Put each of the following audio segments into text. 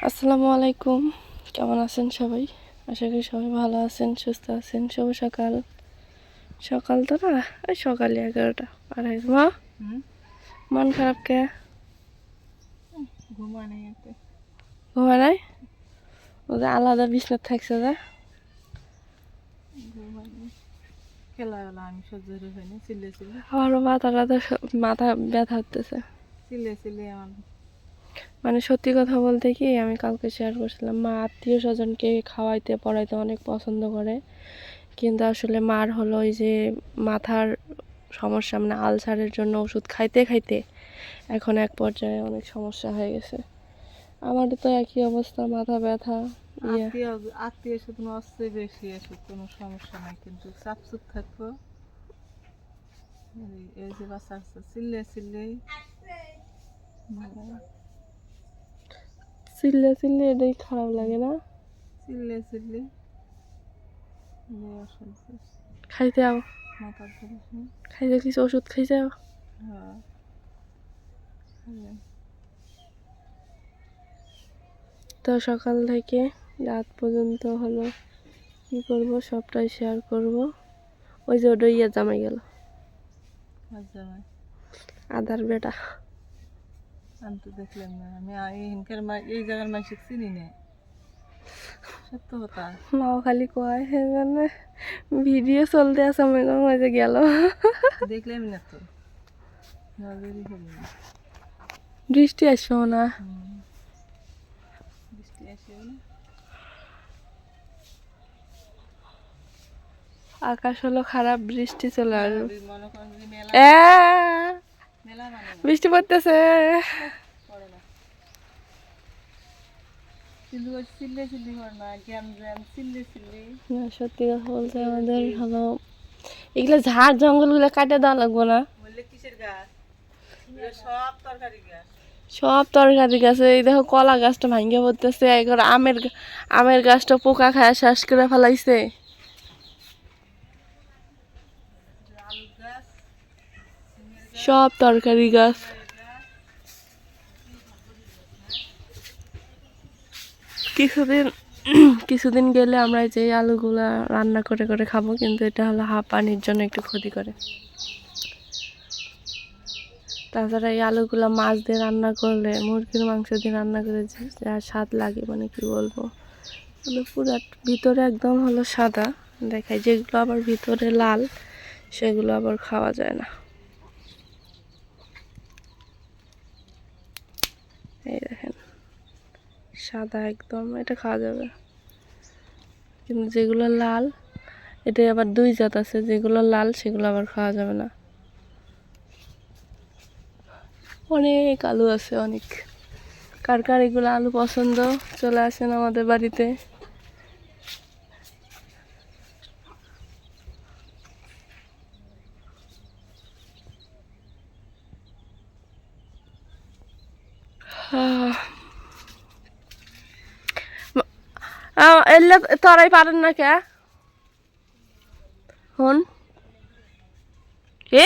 আসসালামু আলাইকুম, কেমন আছেন সবাই? আশা করি সবাই ভালো আছেন, সুস্থ আছেন। শুভ সকাল। সকাল তো না, ওই সকালে 11টা আর মা মন খারাপ কে? ঘুমা নাই? ওদের আলাদা বিছনাত থাকছে যা আমারও মাথা ব্যথা হতেছে। মানে সত্যি কথা বলতে কি, আমি কালকে শেয়ার করছিলাম, মা আত্মীয় স্বজনকে খাওয়াইতে পড়াইতে অনেক পছন্দ করে, কিন্তু আসলে মার হলো ওই যে মাথার সমস্যা, মানে আলসারের জন্য ওষুধ খাইতে খাইতে এখন এক পর্যায়ে অনেক সমস্যা হয়ে গেছে। আমারও তো একই অবস্থা, মাথা ব্যথা। আত্মীয় স্বজন আসছে বেশি, আসুক কোনো সমস্যা নাই, কিন্তু চাপচুপ থাকবো। এই যে বাচ্চা আসছে চিল্লে চিল্লে এটাই খারাপ লাগে না? চিল্লে খাইতে আও, মাথা ধরিস না। খাইতে কিছু ওষুধ খাইছে? হ্যাঁ, তো সকাল থেকে রাত পর্যন্ত হলো কি করব সবটাই শেয়ার করব। ওই যে ওটা জামাই গেল, আদার বেটা। আমি তো দেখলাম না, আমি এই জায়গার মাসিক চিনি না, সত্য কথা। মাও খালি কয় মানে ভিডিও চলতে আছে, আমি ওই যে গেল, দেখলাম না তো, নজরই হলো না। বৃষ্টি আসবো না, বৃষ্টি আসেও না। আকাশ হলো খারাপ, বৃষ্টি চলে আসবে। মনে করেন যে মেলা বৃষ্টি পড়তেছে। না, সত্যি কথা বলতে আমাদের হলো এগুলো ঝাড় জঙ্গল গুলো কাটে দেওয়া লাগবো না? সব তরকারি গাছে, এই দেখো কলা গাছটা ভাঙ্গে পড়তেছে, এখন আমের গাছটা পোকা খায় শেষ করে ফেলাইছে। সব তরকারি গাছ। কিছুদিন গেলে আমরা যে আলুগুলা রান্না করে করে খাবো, কিন্তু এটা হলো পানির জন্য একটু ক্ষতি করে। তাছাড়া এই আলুগুলা মাছ দিয়ে রান্না করলে, মুরগির মাংস দিয়ে রান্না করে যা স্বাদ লাগে, মানে কি বলবো, পুরো ভিতরে একদম হলো সাদা দেখায়, যেগুলো আবার ভিতরে লাল সেগুলো আবার খাওয়া যায় না। এই দেখেন সাদা একদম, এটা খাওয়া যাবে, কিন্তু যেগুলো লাল, এটা আবার দুই জাত আছে, যেগুলো লাল সেগুলো আবার খাওয়া যাবে না। অনেক আলু আছে, অনেক। কার কার এগুলো আলু পছন্দ, চলে আসেন আমাদের বাড়িতে। এলে তরাই পারেন না কে? হন এ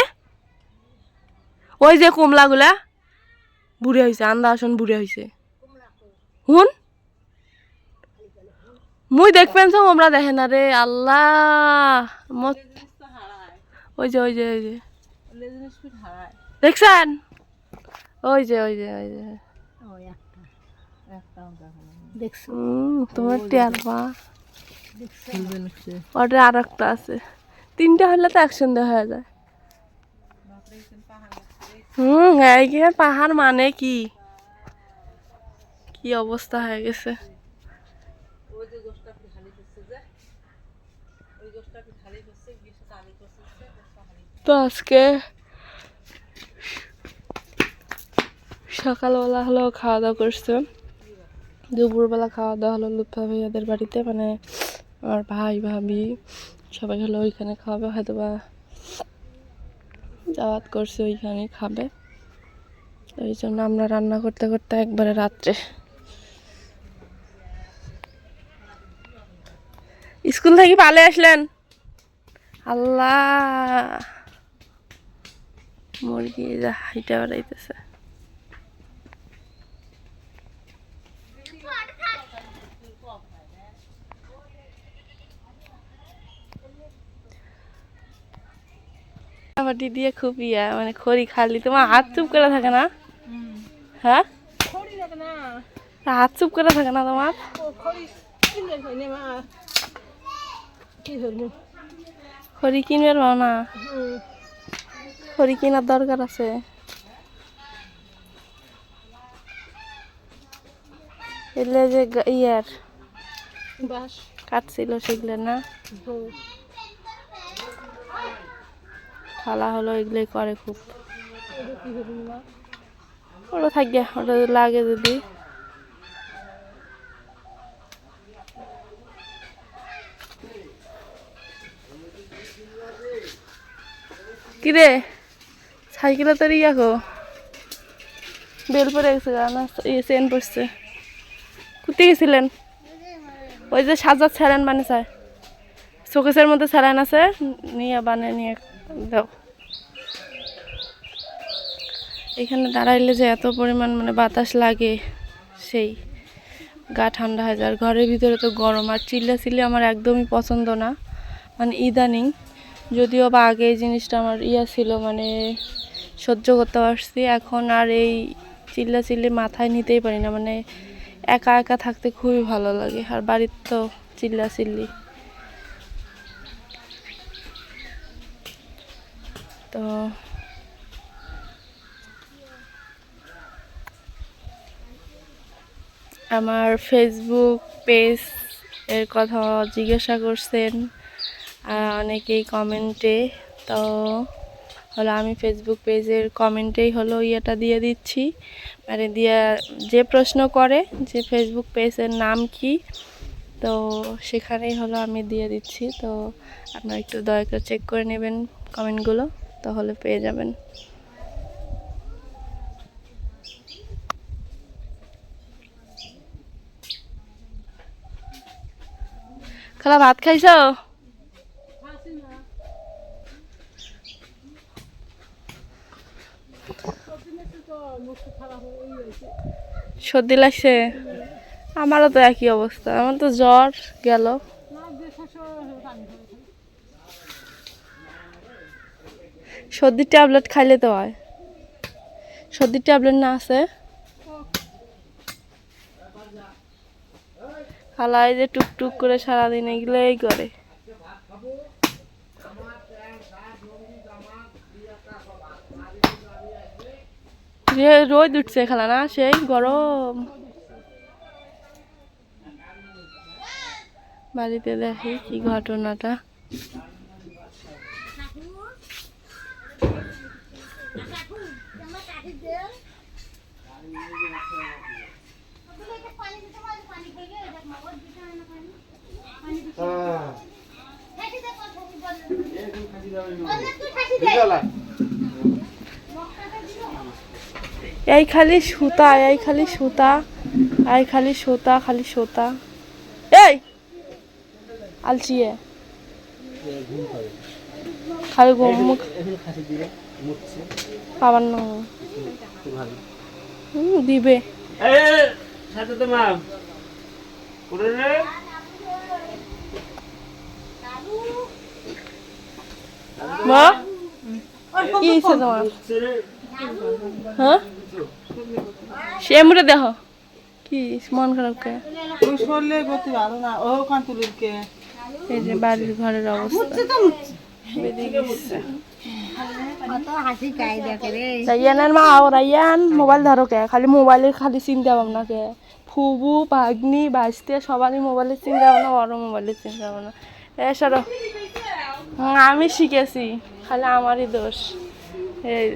ওই যে কমলাগুলা বুড়ে হয়েছে, আন্দা আসন বুড়ে হয়েছে। হুন মুই দেখবেন তো, আমরা দেখে না রে আল্লাহ। ওই যে দেখছেন, ওই যে তোমার টেরবা ওটা আর একটা আছে, তিনটা হলে তো একসঙ্গে হয়ে যায়। এইখানে পাহাড় মানে কি কি অবস্থা হয়ে গেছে। তো আজকে সকালবেলা হলো খাওয়া দাওয়া করছে, দুপুরবেলা খাওয়া দাওয়া হলো লুৎফা ভাইয়াদের বাড়িতে, মানে আমার ভাই ভাবি সবাই হলো ওইখানে খাবে, হয়তো বা দাওয়াত করছে, ওইখানে খাবে। ওই জন্য আমরা রান্না করতে করতে একবারে রাত্রে। স্কুল থেকে পালে আসলেন? আল্লাহ, মুরগি এই যে হাইটা বেড়াইতেছে। আমার দিদি খুব মানে খড়ি খালি, তোমার হাত চুপ করে থাকে না? হ্যাঁ, হাত চুপ করে থাকে না তোমার? খড়ি কিনবে না? খড়ি কেনার দরকার আছে। এগুলো যে ইয়ার কাটছিল সেগুলো না, খালা হলো এগুলোই করে খুব। ওটা থাকবে, ওটা লাগে যদি। কিরে সাইকেলে তোর ইয়াকো বেল পরে গেছে, গান চেন পড়ছে। কোথায় গেছিলেন? ওই যে সাজার স্যালাইন মানে চায়, শোকেসের মধ্যে স্যালাইন আছে, নিয়ে বানিয়ে নিয়ে দাও। এখানে দাঁড়াইলে যে এত পরিমাণ মানে বাতাস লাগে, সেই গা ঠান্ডা হয়ে যায়। আর ঘরের ভিতরে তো গরম, আর চিল্লি আমার একদমই পছন্দ না, মানে ইদানিং। যদিও বা আগে এই জিনিসটা আমার ছিল, মানে সহ্য করতে পারছি। এখন আর এই চিল্লি মাথায় নিতেই পারি না, মানে একা একা থাকতে খুবই ভালো লাগে। আর বাড়ির তো চিল্লি। তো আমার ফেসবুক পেজ এর কথা জিজ্ঞাসা করছেন অনেকেই কমেন্টে। তো হলো আমি ফেসবুক পেজের কমেন্টেই হলো ইয়েটা দিয়ে দিচ্ছি, মানে দিয়ে যে প্রশ্ন করে যে ফেসবুক পেজের নাম কি, তো সেখানেই হলো আমি দিয়ে দিচ্ছি। তো আপনারা একটু দয়া করে চেক করে নেবেন কমেন্টগুলো, তাহলে পেয়ে যাবেন। খালা ভাত খাইছ? সর্দি লাগছে? আমারও তো একই অবস্থা, আমার তো জ্বর গেল। সর্দির ট্যাবলেট খাইলে তো হয়, সর্দির ট্যাবলেট না আছে? খালাই যে টুকটুক করে সারাদিন এগুলোই করে। রোদ উঠছে খালা না, সেই গরম। বাড়িতে দেখি কি ঘটনাটা। এই খালি সুতা, এই খালি সুতা, এই খালি সুতা, খালি সুতা। এই আলচিয়ে খালি মুখ পাবার না দিবে। কি হয়েছে তোমার? হ্যাঁ সে মুড়ে দেখো কি মন খারাপ কে? এই যে বাড়ির ঘরের অবস্থা। রাইয়ানের মা ও রাইয়ান মোবাইল ধরো কে? খালি মোবাইলের খালি চিন্তা ভাবনা কে? ফুবু ভাগ্নি বাঁচতে সবারই মোবাইলের চিন্তা ভাবনা, ওরও মোবাইলের চিন্তা ভাবনা। এসরো আমি শিখেছি, খালি আমারই দোষ। এই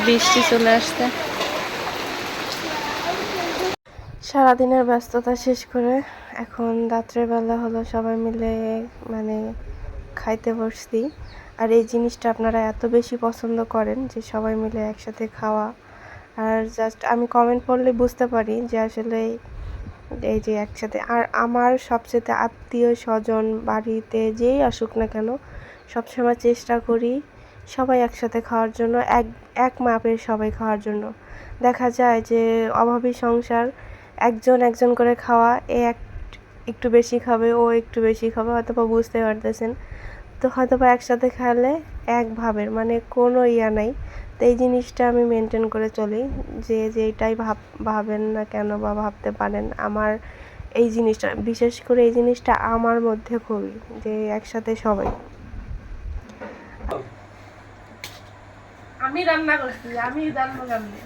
বৃষ্টি চলে আসছে। সারাদিনের ব্যস্ততা শেষ করে এখন রাত্রেবেলা হলো সবাই মিলে মানে খাইতে বসছি। আর এই জিনিসটা আপনারা এত বেশি পছন্দ করেন যে সবাই মিলে একসাথে খাওয়া। আর জাস্ট আমি কমেন্ট পড়লে বুঝতে পারি যে আসলে এই যে একসাথে। আর আমার সবচেয়ে আত্মীয় স্বজন বাড়িতে যেই আসুক না কেন সবসময় চেষ্টা করি সবাই একসাথে খাওয়ার জন্য, এক এক মাপের সবাই খাওয়ার জন্য। দেখা যায় যে অভাবী সংসার, একজন একজন করে খাওয়া, একটু বেশি খাবে, ও একটু বেশি খাবে, হয়তো বা বুঝতে পারতেছেন। তো হয়তো বা একসাথে খেলে এক ভাবের মানে কোনো ইয়া নাই। তো এই জিনিসটা আমি মেনটেন করে চলি যে যেটাই ভাবেন না কেন বা ভাবতে পারেন, আমার এই জিনিসটা, বিশেষ করে এই জিনিসটা আমার মধ্যে খুবই, যে একসাথে সবাই। আমি রান্না করছি, আমি জানবো কেমনে।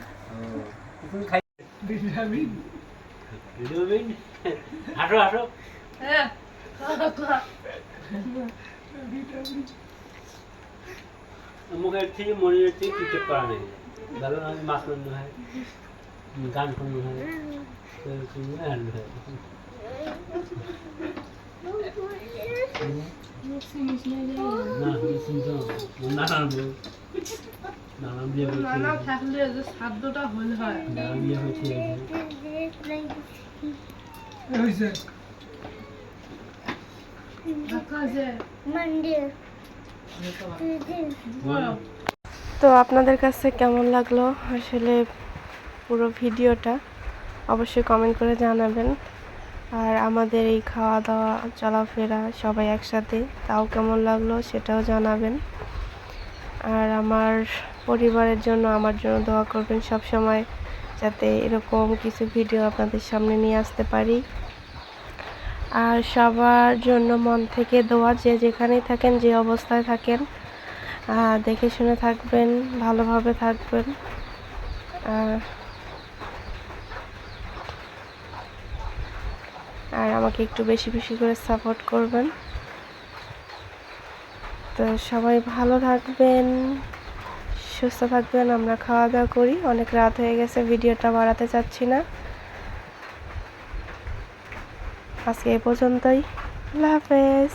হাঁটো হাঁটো হ্যাঁ মুখের থেকে মনে হচ্ছে টিকটক করা নেই ভালো আমি মাছ রান্না হয় গান শুনতে হয় রান্না হয় না শুনতে নানান নানান বিয়ে নানা থাকলে যে শব্দটা হল হয়। নানান বিয়ে হয়েছে তো আপনাদের কাছে কেমন লাগলো আসলে পুরো ভিডিওটা অবশ্যই কমেন্ট করে জানাবেন। আর আমাদের এই খাওয়া দাওয়া চলাফেরা সবাই একসাথে তাও কেমন লাগলো সেটাও জানাবেন। আর আমার পরিবারের জন্য, আমার জন্য দোয়া করবেন সব সময়, যাতে এরকম কিছু ভিডিও আপনাদের সামনে নিয়ে আসতে পারি। আর সবার জন্য মন থেকে দোয়া, যে যেখানেই থাকেন, যে অবস্থায় থাকেন, দেখে শুনে থাকবেন, ভালোভাবে থাকবেন। আর আমাকে একটু বেশি বেশি করে সাপোর্ট করবেন। তো সবাই ভালো থাকবেন, সুস্থ থাকবেন। আমরা খাওয়া দাওয়া করি, অনেক রাত হয়ে গেছে, ভিডিওটা বাড়াতে চাচ্ছি না। আজকে এই পর্যন্তই, আল্লাহ হাফেজ।